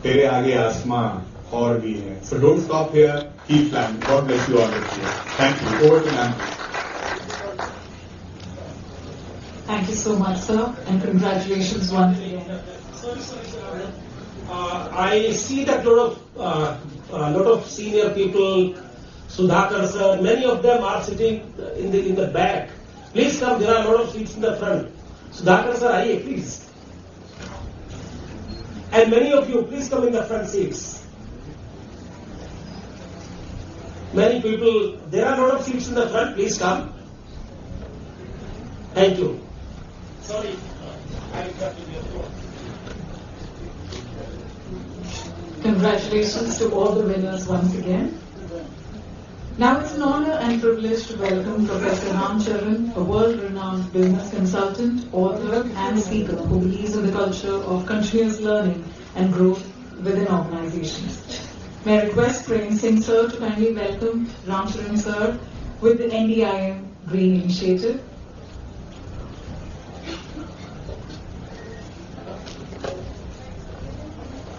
तेरे आगे आसमां और भी है. So don't stop here. Keep climbing. God bless you all. Thank you. Over to Nancy. Thank you so much, sir, and congratulations once again. Sorry. I see that lot of senior people, Sudhakar sir, many of them are sitting in the back. Please come. There are a lot of seats in the front. Sudhakar sir, aye, please. And many of you, please come in the front seats. Many people, there are a lot of seats in the front. Please come. Thank you. Sorry, I interrupted your floor. Congratulations to all the winners once again. Now it's an honor and privilege to welcome Professor Ram Charan, a world-renowned business consultant, author and speaker who believes in the culture of continuous learning and growth within organizations. May I request Prem Singh sir to kindly welcome Ram Charan sir with the NDIM Green Initiative.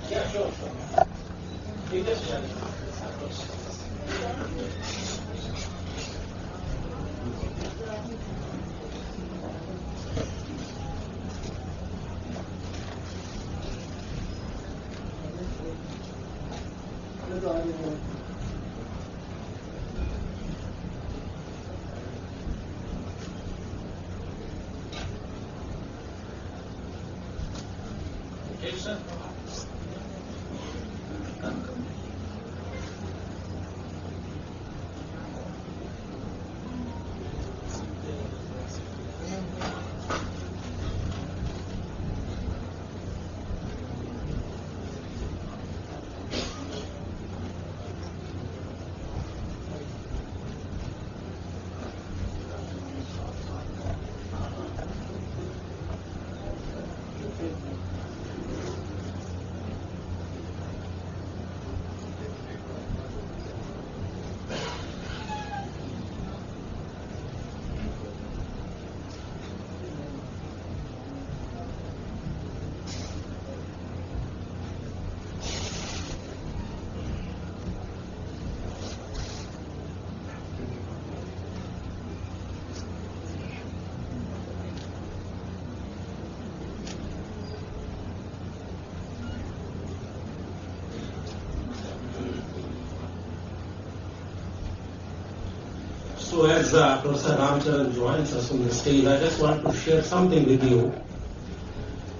Yeah, sure. So as Professor Ram Charan joins us on the stage, I just want to share something with you.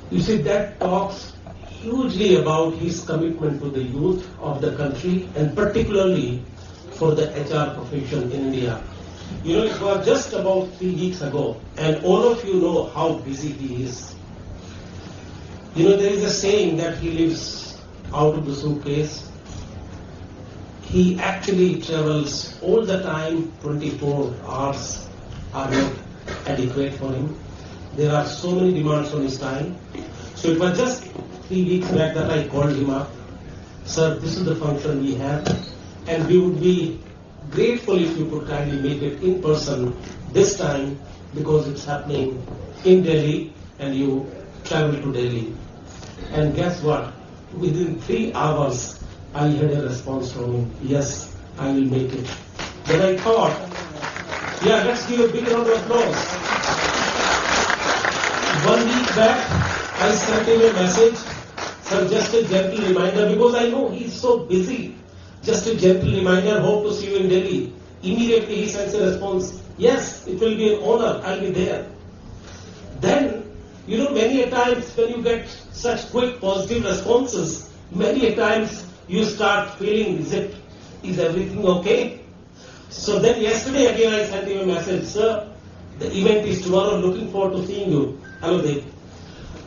You see, that talks hugely about his commitment to the youth of the country and particularly for the HR profession in India. You know, it was just about 3 weeks ago and all of you know how busy he is. You know, there is a saying that he lives out of the suitcase. He actually travels all the time, 24 hours are not adequate for him. There are so many demands on his time. So it was just 3 weeks back that I called him up. Sir, this is the function we have and we would be grateful if you could kindly make it in person this time because it's happening in Delhi and you travel to Delhi. And guess what? Within 3 hours, I had a response from him. Yes, I will make it. Then I thought, yeah, let's give a big round of applause. 1 week back, I sent him a message. Sir, just a gentle reminder because I know he's so busy. Just a gentle reminder, hope to see you in Delhi. Immediately he sends a response. Yes, it will be an honor. I'll be there. Then, you know, many a times when you get such quick positive responses, many a times you start feeling, is everything okay? So then yesterday again I sent him a message, sir, the event is tomorrow, looking forward to seeing you. Hello Dev.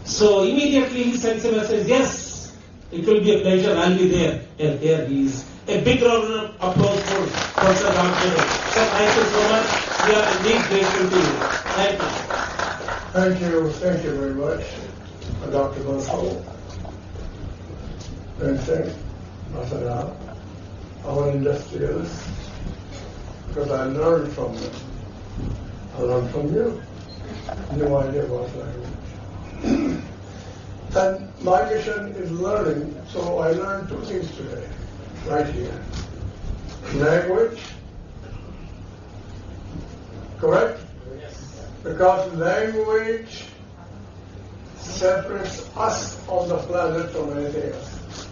So immediately he sends a message, yes, it will be a pleasure, I'll be there. And here he is. A big round of applause for Professor Ram Charan. Sir, thank you so much. We are indeed grateful to you. Thank you. Thank you very much, Dr. Bansal. Thanks. Masala, our industrialists, because I learned from them. I learned from you. No idea about language. And my mission is learning, so I learned two things today, right here. Language, correct? Yes. Because language separates us on the planet from anything else.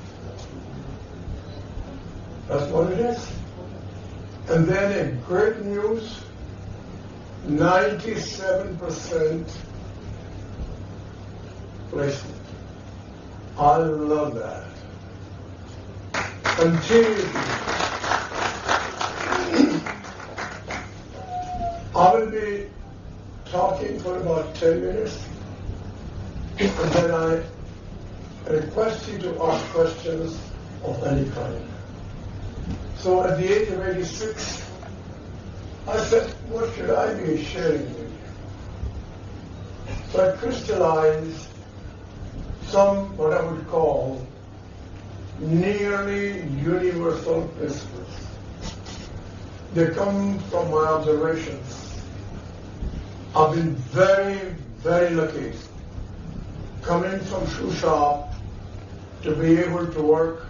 That's what it is. And then in great news, 97% placement. I love that. Continue. I will be talking for about 10 minutes, and then I request you to ask questions of any kind. So at the age of 86, I said, what should I be sharing with you? So I crystallized some, what I would call, nearly universal principles. They come from my observations. I've been very, very lucky coming from shoe shop to be able to work,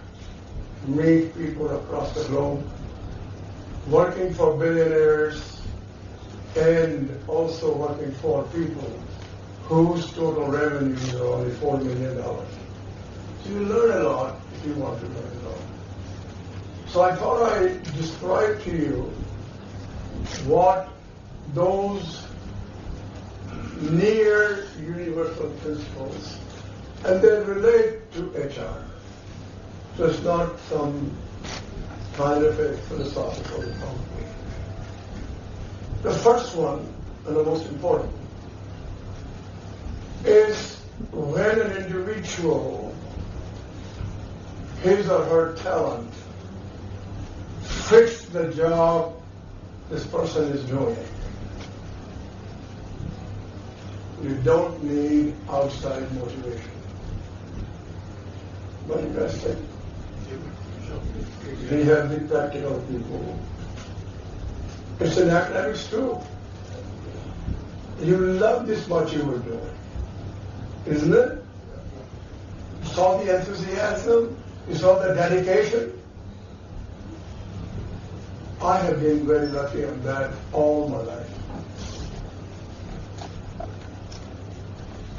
meet people across the globe, working for billionaires, and also working for people whose total revenues are only $4 million. So you learn a lot if you want to learn a lot. So I thought I'd describe to you what those near universal principles, and they relate to HR. So it's not some kind of a philosophical concrete. The first one, and the most important, is when an individual, his or her talent, fits the job this person is doing. You don't need outside motivation. But investing. We have the practical people. It's in academics too. You love this what you were doing, isn't it? You saw the enthusiasm, you saw the dedication. I have been very lucky on that all my life.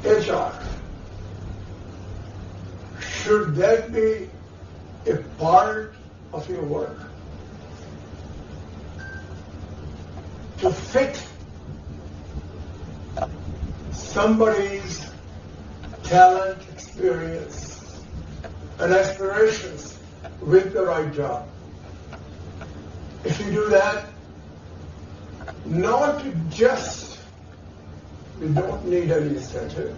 HR. Should that be a part of your work? To fit somebody's talent, experience, and aspirations with the right job. If you do that, not just, you don't need any incentive.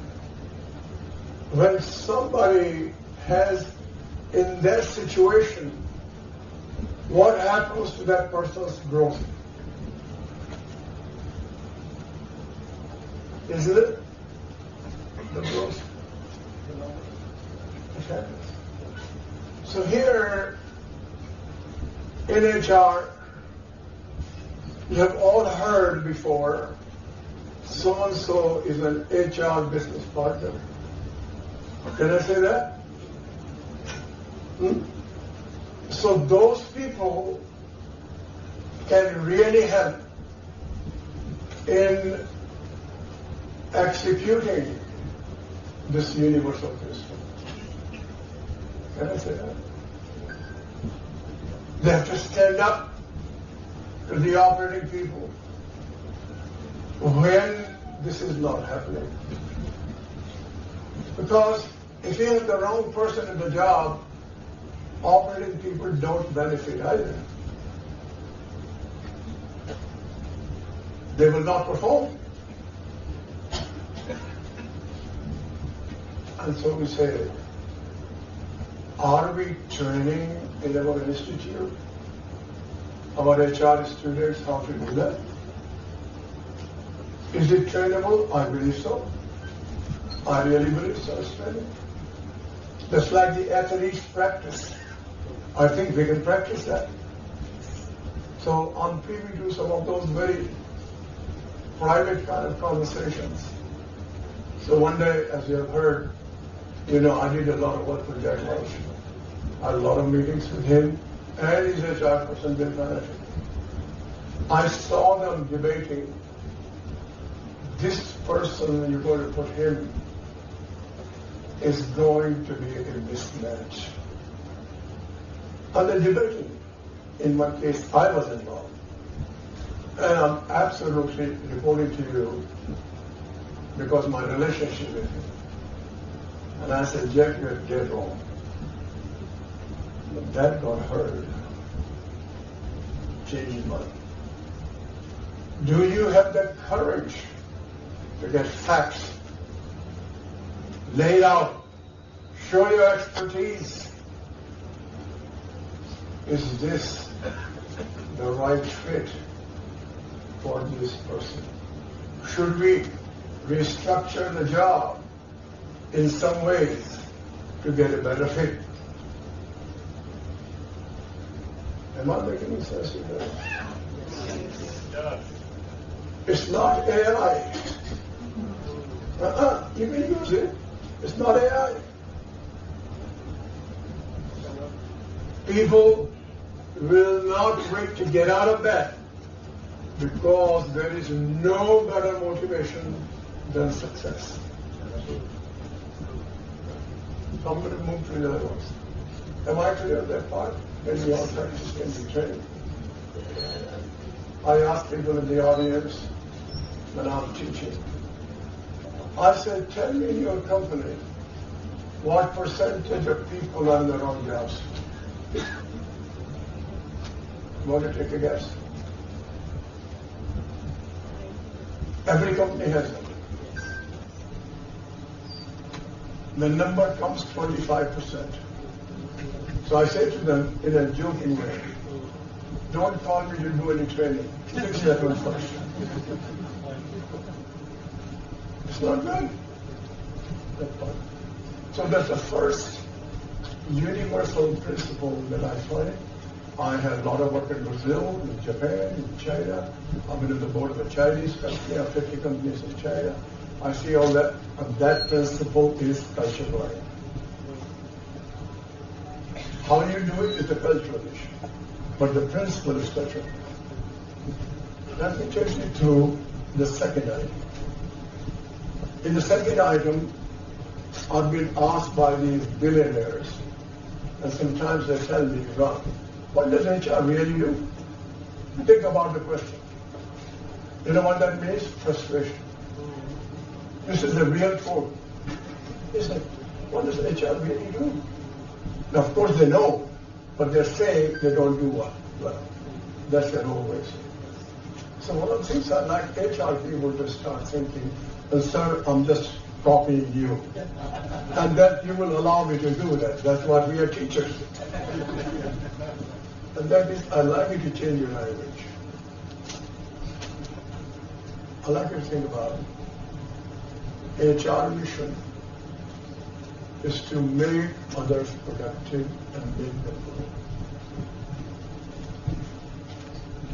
When somebody has in their situation, what happens to that person's growth? Isn't it? The growth. It happens. So here in HR, you have all heard before, so-and-so is an HR business partner. Can I say that? So those people can really help in executing this universal principle. Can I say that? They have to stand up to the operating people when this is not happening. Because if you have the wrong person in the job, operating people don't benefit either. They will not perform. And so we say, are we training in our institute our HR students how to do that? Is it trainable? I believe so. I really believe so. It's trainable. Just like the athletes practice. I think we can practice that. So I'm privy to some of those very private kind of conversations. So one day, as you have heard, You know, I did a lot of work with Jack Welch. I had a lot of meetings with him and his HR person, Bill Manager. I saw them debating, this person, you're going to put him, is going to be a mismatch. And they're debating. In my case, I was involved. And I'm absolutely reporting to you because of my relationship with him. And I said, Jeff, you're dead wrong. But that got heard. Changing mind. Do you have the courage to get facts laid out? Show your expertise. Is this the right fit for this person? Should we restructure the job in some ways to get a better fit? Am I making sense to you? It's not AI. You can use it. It's not AI. People will not wait to get out of bed because there is no better motivation than success. So I'm going to move to the other ones. Am I clear on that part? Maybe all practice can be trained. I ask people in the audience when I'm teaching, I said, tell me in your company what percentage of people are in their own jobs. Want to take a guess? Every company has them. The number comes 25%. So I say to them in a joking way, don't call me to do any training. Fix that one first. It's not good. So that's the first universal principle that I find. I had a lot of work in Brazil, in Japan, in China. I've been on the board of a Chinese company. I have 50 companies in China. I see all that. And that principle is culture learning. How you do it is a cultural issue. But the principle is cultural. Let me take you to the second item. In the second item, I've been asked by these billionaires, and sometimes they tell me, Ron, what does HR really do? Think about the question. You know what that means? Frustration. This is the real quote. Isn't it? What does HR really do? Now, of course, they know, but they're saying they don't do well. That's their own way. So one of the things I'd like HR people to start thinking, sir, I'm just copying you. And that you will allow me to do that. That's what we are teachers. And that is, I'd like you to change your language. I'd like you to think about it. HR mission is to make others productive and make them grow.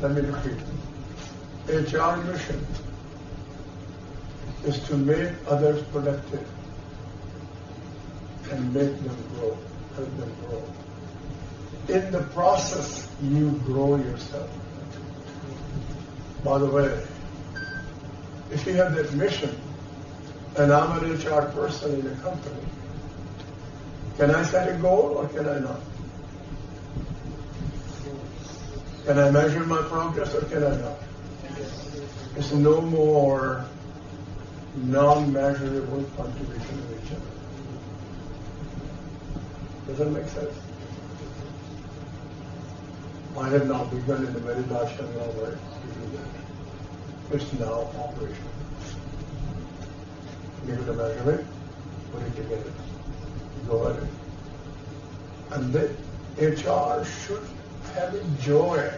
Let me repeat. HR mission is to make others productive and make them grow, help them grow. In the process, you grow yourself. By the way, if you have that mission, and I'm an HR person in a company, can I set a goal or can I not? Can I measure my progress or can I not? It's no more non-measurable contribution to each other. Does that make sense? I have now begun in a very large way to do that. It's now operational. Give it a measurement, put it together, go at it. And then HR should have a joy.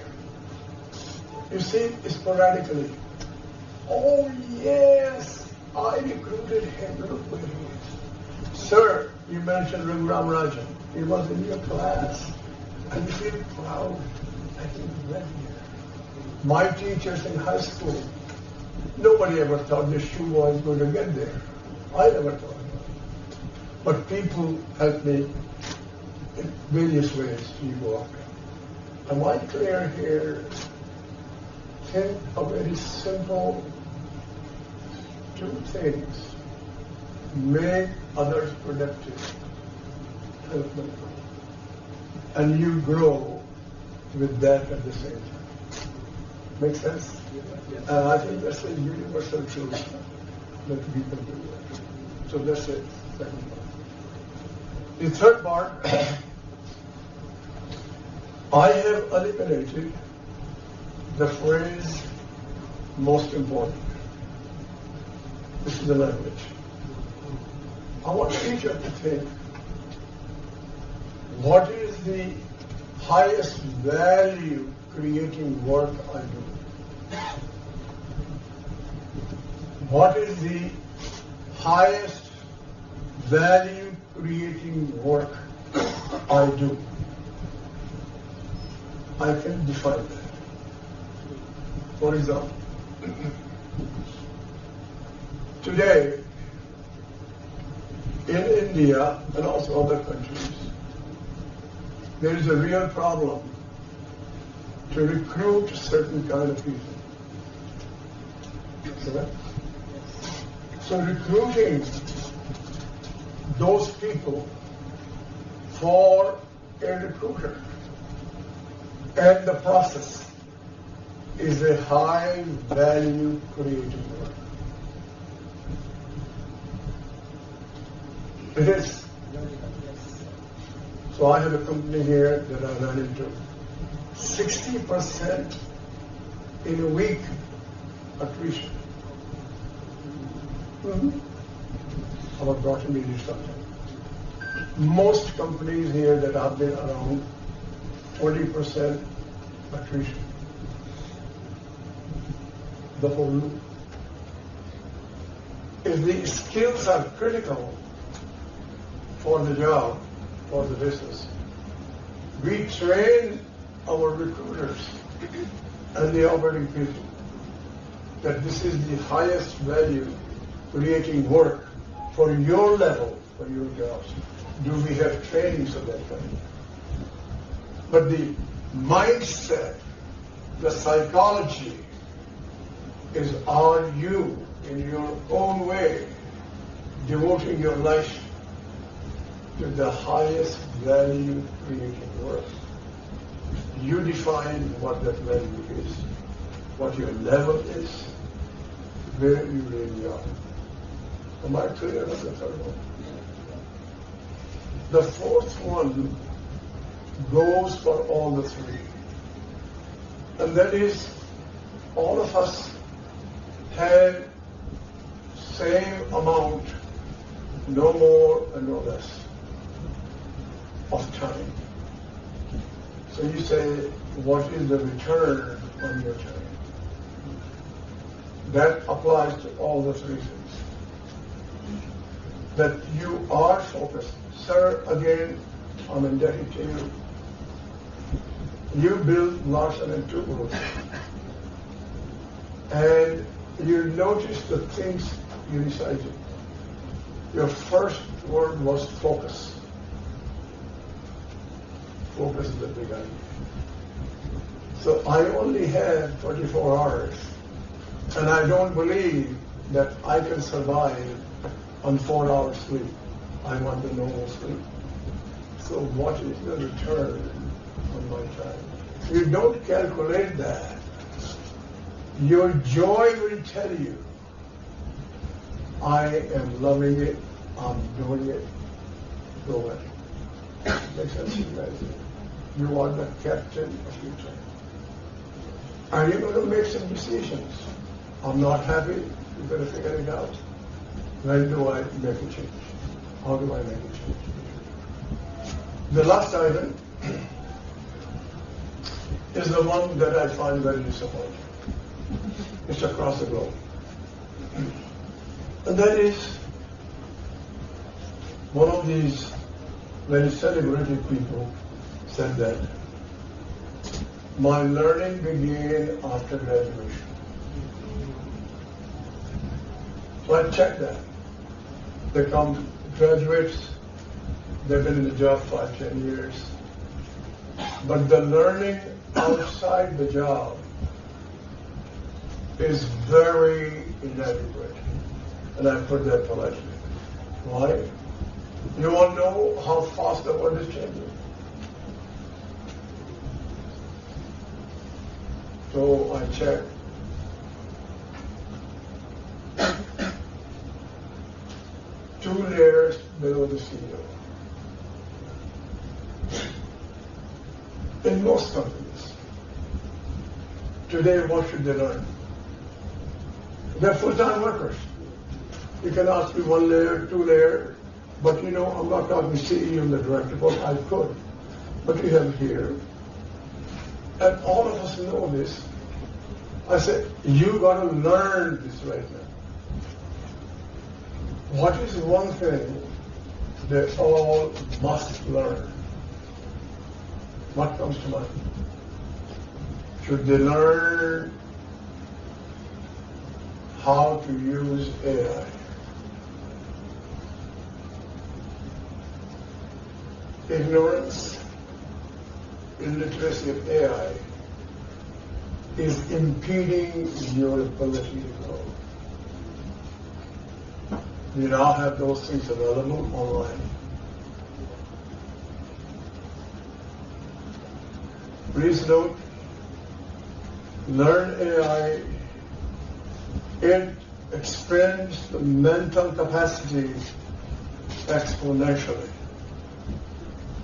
You see, sporadically. Oh yes, I recruited him. Look where he is. Sir, you mentioned Raghuram Rajan. He was in your class. And you feel proud that he went here. My teachers in high school, nobody ever thought this shoe was going to get there. I never thought. But people help me in various ways to go after. Am I clear here? Think of very simple two things. Make others productive. Help them grow. And you grow with that at the same time. Make sense? I think that's a universal truth that we can do that. So that's it. Second part. The third part, I have eliminated the phrase most important. This is the language. I want each of you to think, what is the highest value creating work I do? What is the highest value creating work I do? I can define that. For example, today in India and also other countries, there is a real problem to recruit a certain kind of people. Correct? So recruiting those people for a recruiter and the process is a high value creating work. It is. So I have a company here that I run into. 60% in a week attrition. Our daughter needed something. Most companies here that have been around, 20% attrition. The whole loop. If the skills are critical for the job, for the business, we train our recruiters and the operating people that this is the highest value creating work for your level, for your jobs. Do we have trainings of that kind? But the mindset, the psychology is, are you in your own way devoting your life to the highest value creating work? You define what that value is, what your level is, where you really are. Am I clear on the third one? The fourth one goes for all the three. And that is, all of us have same amount, no more and no less, of time. So you say, what is the return on your time? That applies to all the three things. That you are focused. Sir, again, I'm indebted to you. You built Larson and Toubro. And you notice the things you recited. Your first word was focus. Focus is the big idea. So I only have 24 hours. And I don't believe that I can survive on 4 hours sleep. I want the normal sleep. So what is the return on my time? If you don't calculate that, your joy will tell you, I am loving it, I'm doing it, go at it. Makes sense, you guys? You are the captain of your time. Are you going to make some decisions? I'm not happy, you better figure it out. When do I make a change? How do I make a change? The last item is the one that I find very disappointing. It's across the globe. And that is one of these very celebrated people said that my learning began after graduation. So I checked that. They come graduates they've been in the job 5, 10 years. But the learning outside the job is very inadequate. And I put that politely. Why? You all know how fast the world is changing. So I checked. Two layers below the CEO. In most companies, today what should they learn? They're full-time workers. You can ask me 1 layer, 2 layer, but I'm not talking CEO and the director, but I could. But we have here, and all of us know this. I said, you got to learn this right now. What is one thing they all must learn? What comes to mind? Should they learn how to use AI? Ignorance, illiteracy of AI is impeding your ability to grow. We now have those things available online. Please note, learn AI, it expands the mental capacity exponentially.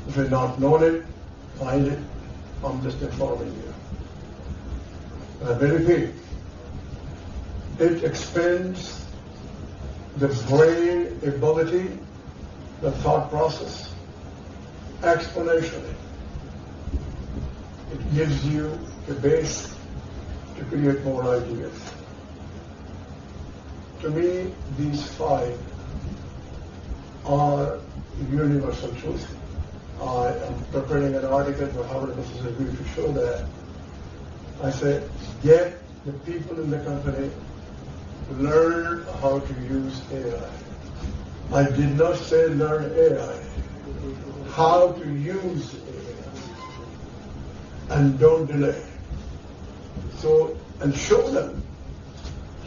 If you've not known it, find it. I'm just informing you. And I repeat, it expands the brain ability, the thought process, exponentially. It gives you the base to create more ideas. To me, these 5 are universal truths. I am preparing an article for Harvard Business Review to show that. I say, get the people in the company to learn how to use AI. I did not say learn AI. How to use AI. And don't delay. So, and show them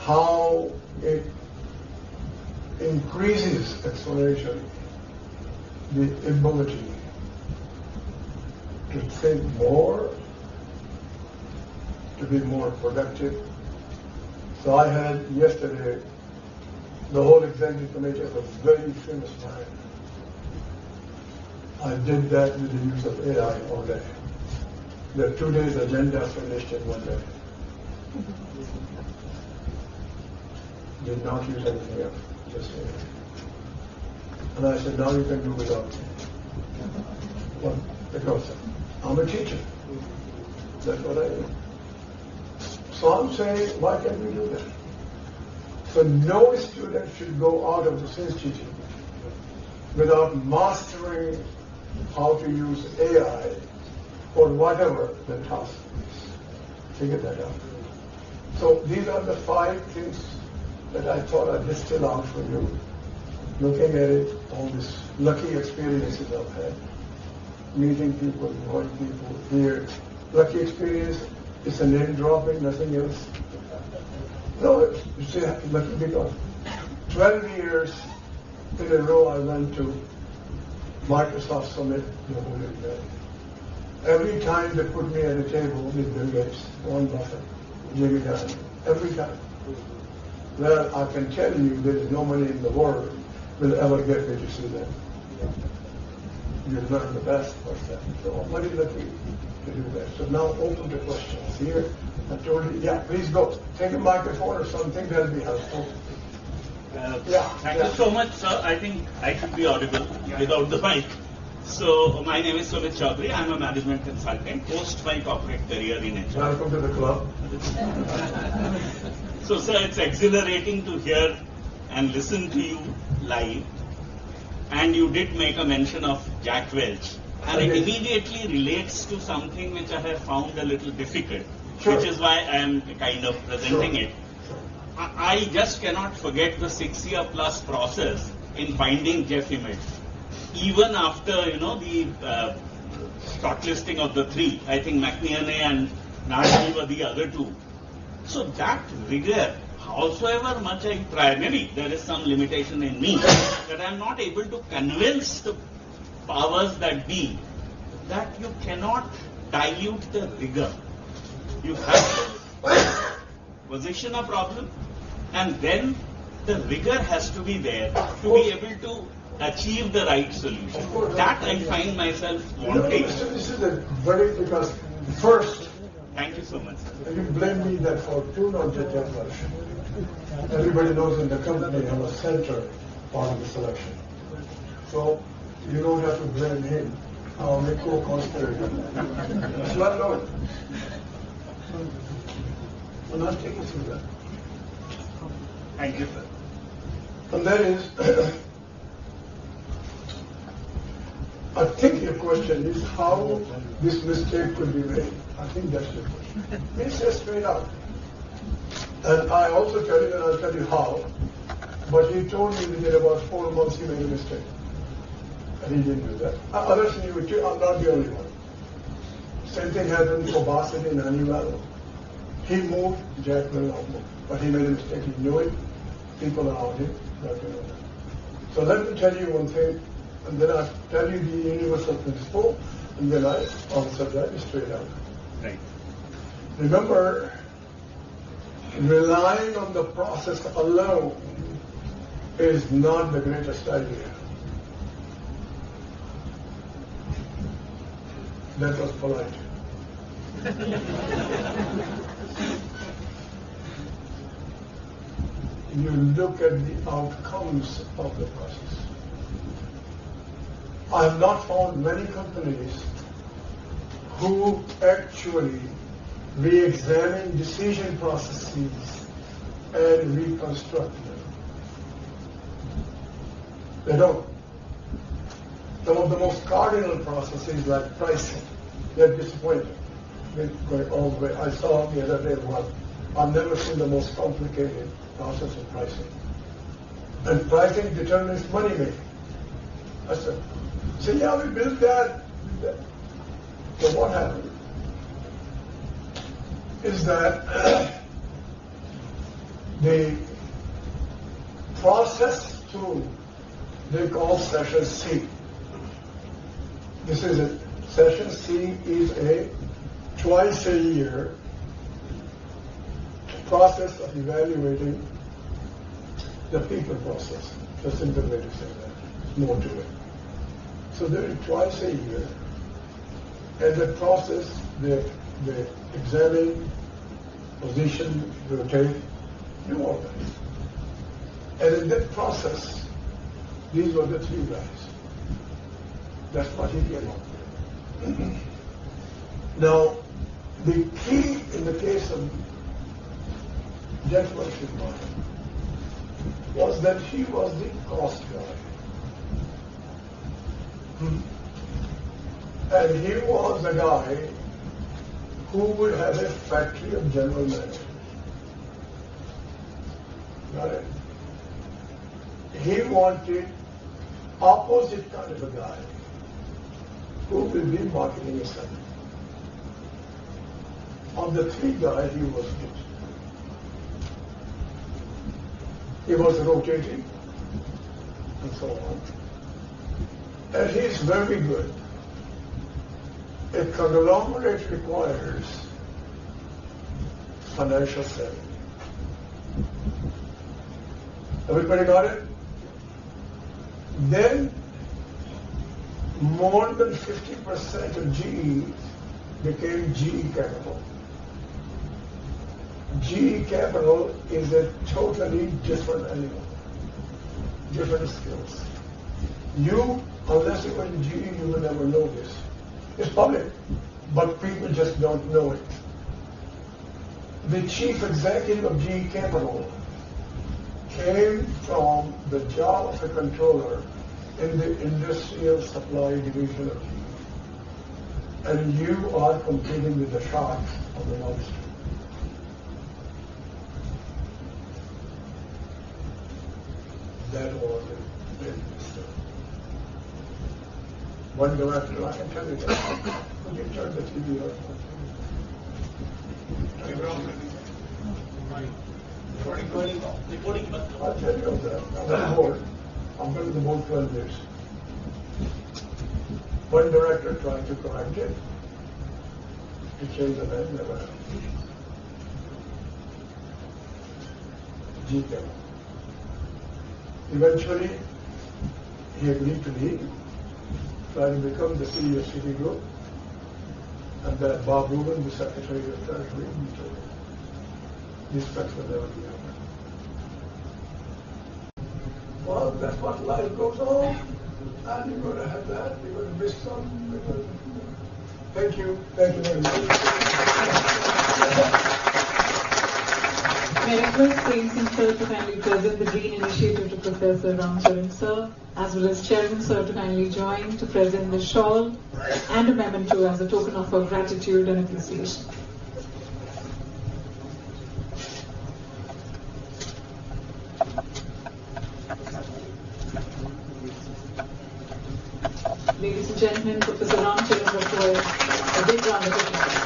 how it increases exponentially the ability to think more, to be more productive. So I had yesterday the whole executive committee of a very famous man. I did that with the use of AI all day. The 2 days agenda finished in 1 day. Did not use anything else, just AI. And I said, now you can do without me. Well, because I'm a teacher. That's what I do. So I'm saying, why can't we do that? So no student should go out of the science teaching without mastering how to use AI or whatever the task is. Figure that out. So these are the 5 things that I thought I'd distill out for you. Looking at it, all these lucky experiences I've had. Meeting people, knowing people here. Lucky experience, it's a name dropping, nothing else. No, you see, lucky because 12 years in a row I went to Microsoft Summit, every time they put me at a table with Bill Gates, Warren Buffett, Jimmy Diamond, every time. Well, I can tell you there is no money in the world will ever get me to see them. You learn the best first time. So I'm very lucky to do that. So now open to questions. Here, I told you, yeah, please go. Take a microphone or something, that'll be helpful. Thank you so much, sir. I think I should be audible without the mic. So, my name is Sumit Chaudhary. I'm a management consultant, post my corporate career in HR. Welcome to the club. So, sir, it's exhilarating to hear and listen to you live. And you did make a mention of Jack Welch. And it immediately relates to something which I have found a little difficult, which is why I am kind of presenting it. I just cannot forget the 6-year plus process in finding Jeff Immelt. even after, the shortlisting of the three. I think McNeely and Nadi were the other two. So that rigor, howsoever much I try, maybe there is some limitation in me, that I am not able to convince the powers that be that you cannot dilute the rigor. You have to position a problem, and then the rigor has to be there to be able to achieve the right solution. That I find myself wanting. This is a very, because first, Thank you so much, sir. you blame me that for two not just that much. Everybody knows in the company I'm a center part of the selection. So you don't have to blame him. I'm a co-conspirator. That's well known. We'll not take you through that. Thank you, sir. And that is, I think your question is how this mistake could be made. I think that's the question. He says straight out. And I also tell you, and I'll tell you how, but he told me that in about 4 months he made a mistake. And he didn't do that. Others knew it too. I'm not the only one. Same thing happened for Bassett in Honeywell. He moved, Jack will not move. But he made a mistake. He knew it. People around him not to know that. So let me tell you one thing, and then I'll tell you the universal principle, and then I answer that straight out. Right. Remember, relying on the process alone is not the greatest idea. That was polite. You look at the outcomes of the process. I have not found many companies who actually re-examine decision processes and reconstruct them. They don't. Some of the most cardinal processes like pricing, they're disappointing. They're going all the way. I saw the other day one. I've never seen the most complicated process of pricing. And pricing determines money making. I said, so yeah, we built that. So what happened is that the process tool they call session C. This is it. Session C is a twice a year process of evaluating the people process. That's a simple way to say that. There's more to it. So they do it twice a year. And the process, they examine, position, rotate, do all that. And in that process, these were the three guys. That's what he came up with. Now, the key in the case of gentleman was that he was the cost guy. And he was a guy who would have a factory of general managers. Got it? He wanted opposite kind of a guy who will be marketing and selling. Of the three guys, he was good. He was rotating and so on. And he is very good. A conglomerate requires financial selling. Everybody got it? Then more than 50% of GE became GE Capital. GE Capital is a totally different animal, different skills. You, unless you were in GE, you will never know this. It's public, but people just don't know it. The chief executive of GE Capital came from the job of a controller in the industrial supply division of GE. And you are competing with the sharks of the Wall Street. That was a big mistake. One director, I can tell you that. You can turn the TV on. I'll tell you that. I'm on board. I'm going to the board 12 years. One director tried to correct it, to change the name, never happened. GK. Eventually, he agreed to leave, tried to become the CEO of Citigroup, and then Bob Rubin, the Secretary of Treasury, he told him, these specs will never be happening. Well, that's what life goes on, and you're going to have that, you're going to miss some. Thank you very much. May I request Praising Sir to kindly present the Green Initiative to Professor Ramcharan Sir, as well as Chairman Sir to kindly join to present the shawl and a memento as a token of our gratitude and appreciation. Ladies and gentlemen, Professor Ramcharan requires a big round of applause.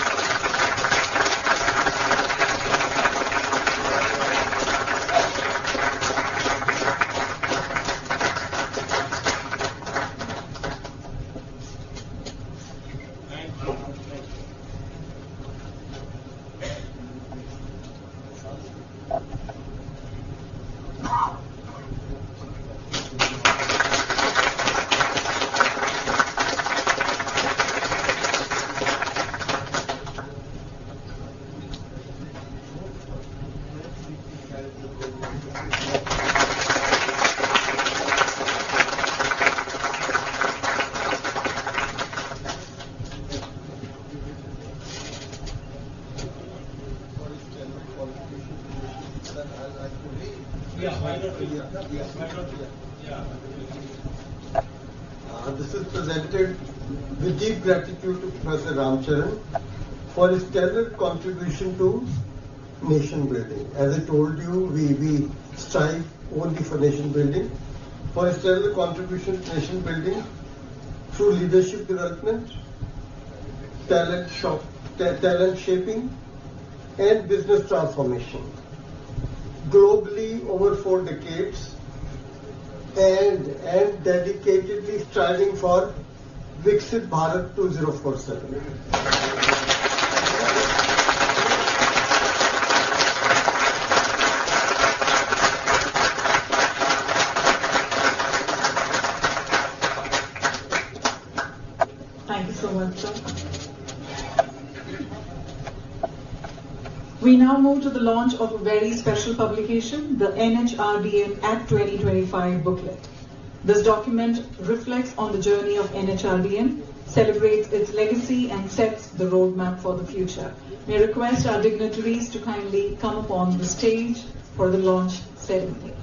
This is presented with deep gratitude to Professor Ramcharan for his stellar contribution to nation building. As I told you, we strive only for nation building. For his stellar contribution to nation building through leadership development, talent shaping, and business transformation. Globally, over 4 decades, and dedicatedly striving for Viksit Bharat 2047. Thank you so much, sir. We now move to the launch of a very special publication, the NHRDN at 2025 booklet. This document reflects on the journey of NHRDN, celebrates its legacy, and sets the roadmap for the future. May I request our dignitaries to kindly come upon the stage for the launch ceremony.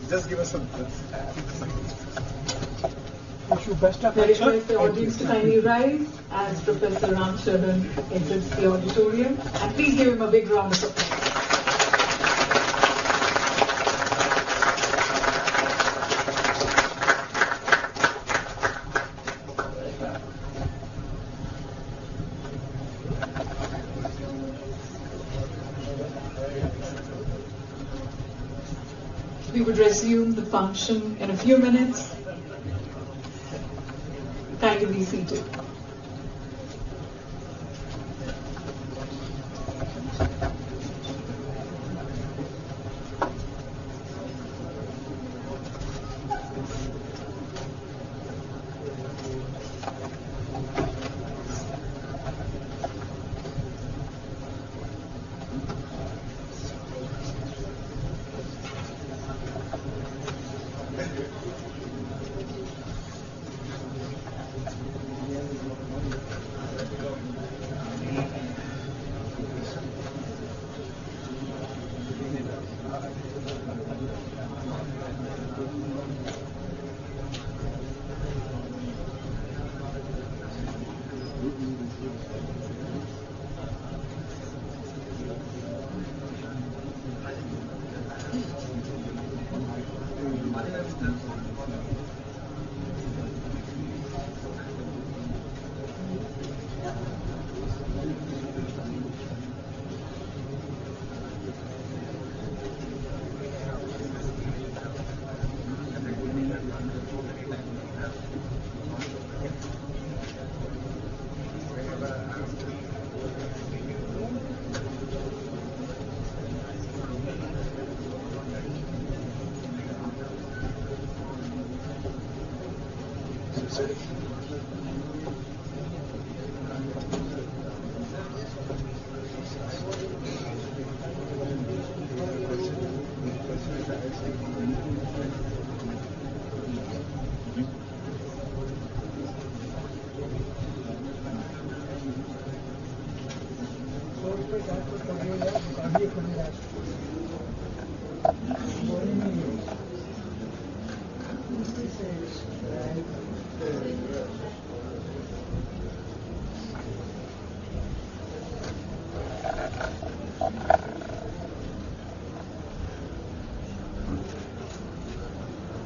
Just give us some. I request the audience to kindly rise as Professor Ramcharan exits the auditorium, and please give him a big round of applause. We would resume the function in a few minutes. Kindly be seated.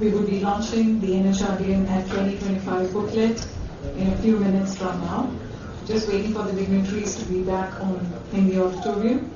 We will be launching the NHRDM at 2025 booklet in a few minutes from now. Just waiting for the dignitaries to be back in the auditorium.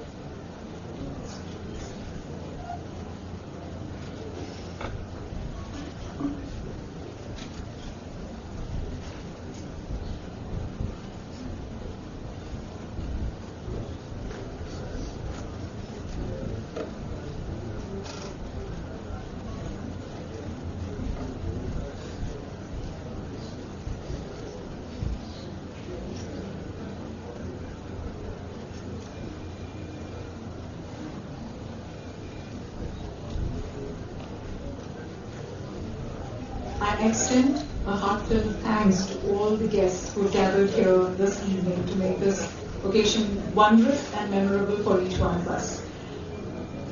I extend a heartfelt thanks to all the guests who gathered here this evening to make this occasion wondrous and memorable for each one of us.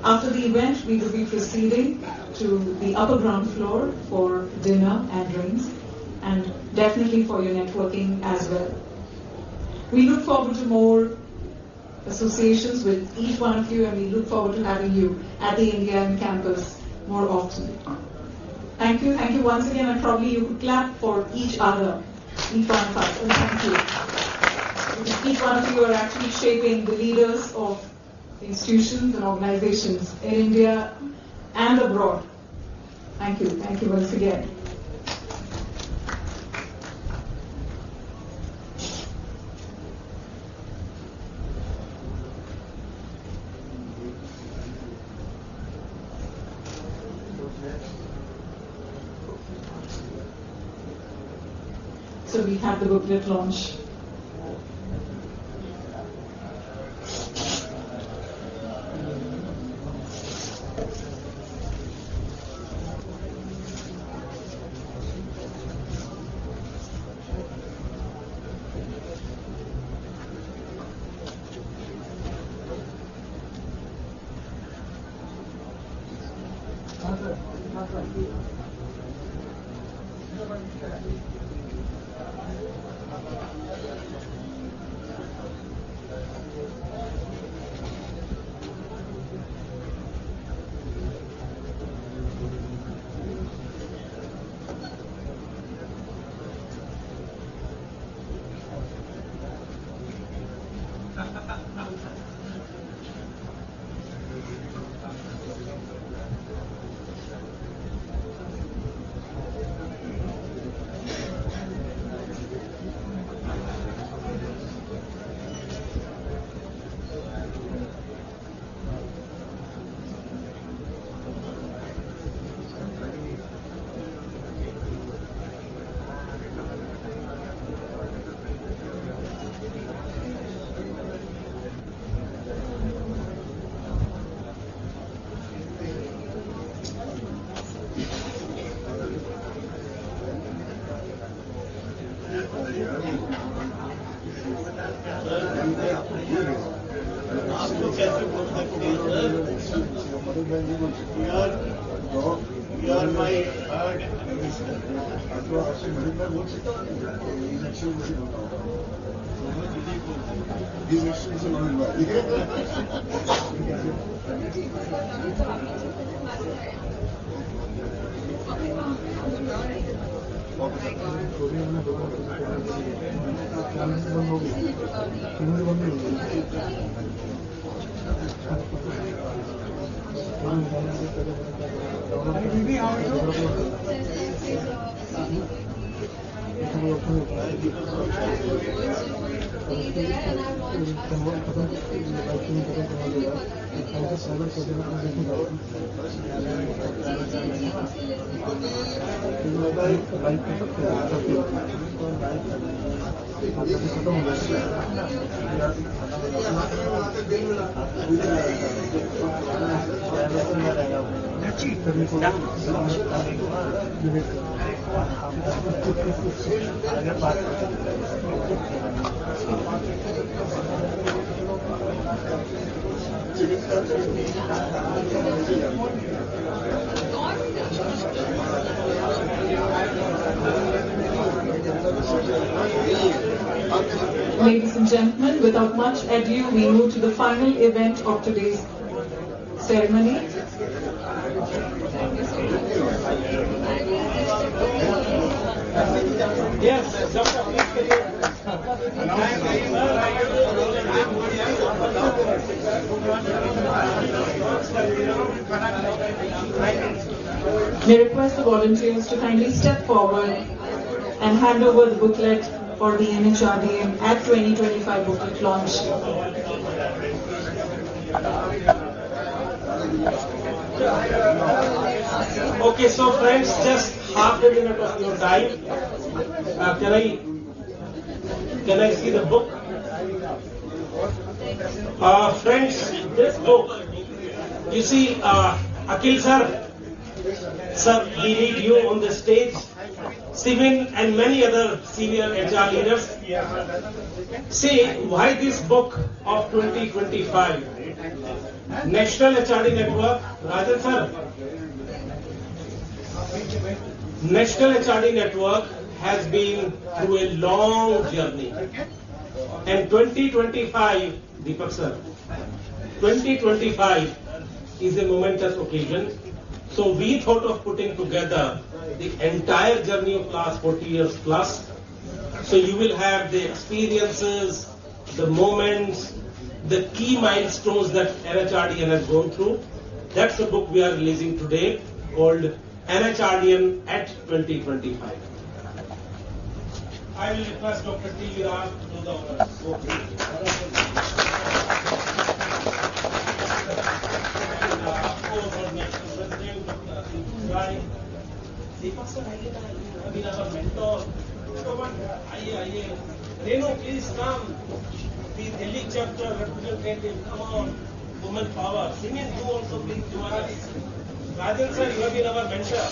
After the event, we will be proceeding to the upper ground floor for dinner and drinks, and definitely for your networking as well. We look forward to more associations with each one of you, and we look forward to having you at the Indian campus more often. Thank you once again, and probably you could clap for each other, each one of us, and thank you. Each one of you are actually shaping the leaders of institutions and organizations in India and abroad. Thank you once again. So we have the booklet launch. You are my third minister. Ladies and gentlemen, without much ado, we move to the final event of today's ceremony. Yes, Dr. May request the volunteers to kindly step forward and hand over the booklet for the NHRDM at 2025 booklet launch. Okay, so friends, just half a minute of your time. Can I see the book? Friends, this book, you see, Akhil sir, we need you on the stage. Stephen and many other senior HR leaders. See, why this book of 2025? National HRD Network, Rajan sir. National HRD Network has been through a long journey. And 2025, Deepak sir, 2025 is a momentous occasion. So we thought of putting together the entire journey of last 40 years plus. So you will have the experiences, the moments, the key milestones that NHRDN has gone through. That's the book we are releasing today called NHRDN at 2025. I will request Dr. T. Viral to do the honors. Deepak sir, I mean our mentor. Come on, aye. Renu, please come. The Delhi chapter representative, come on. Woman power. Simin, you also please join us. Rajan sir, you have been our mentor.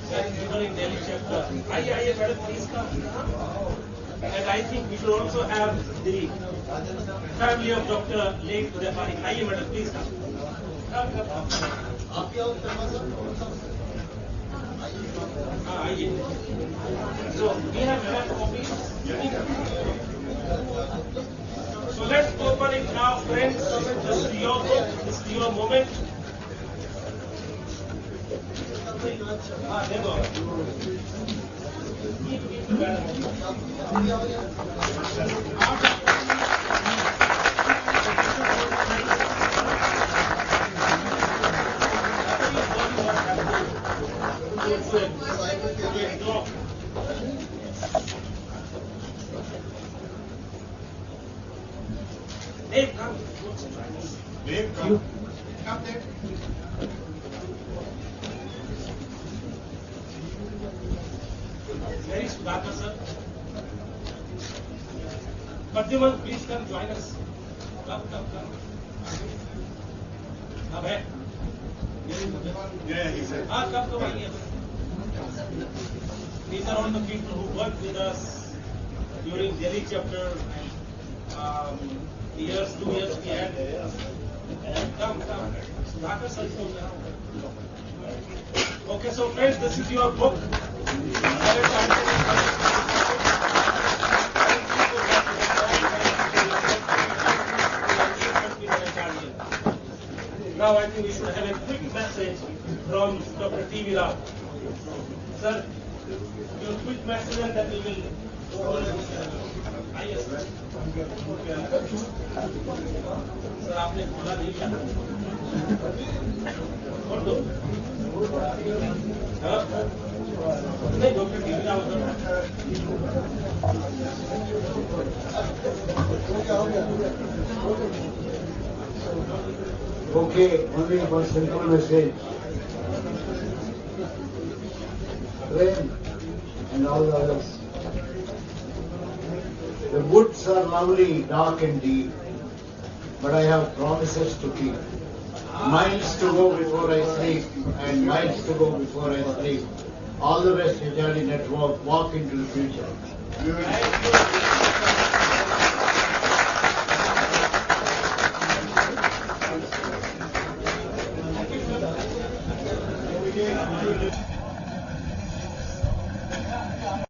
That is given in Delhi chapter. Aye, madam, please come. And I think we should also have the family of Dr. Lake Udapari. Aye, madam, please come. So we have enough copies. So let's open it now, friends. This is your book. This is your moment. There you go. Dave, come. Dave, come. Come, Dave. Very Sudhakar, sir. Padyaman, please come join us. Come. Come here. Yeah, he said. Come here. These are all the people who worked with us during Delhi chapter and 2 years we had. Come. Sudhakar sir is also around. Okay, so friends, this is your book. Now I think we should have a quick message from Dr. T. Viral. Sir, your quick message and then we will go on with the ceremony. आइए sir sir आपने खोला नहीं क्या और दो नहीं doctor T V Okay, only one simple message. Prem and all the others. The woods are lovely, dark and deep, but I have promises to keep. Miles to go before I sleep, and miles to go before I sleep. All the best, Hijali Network. Walk into the future.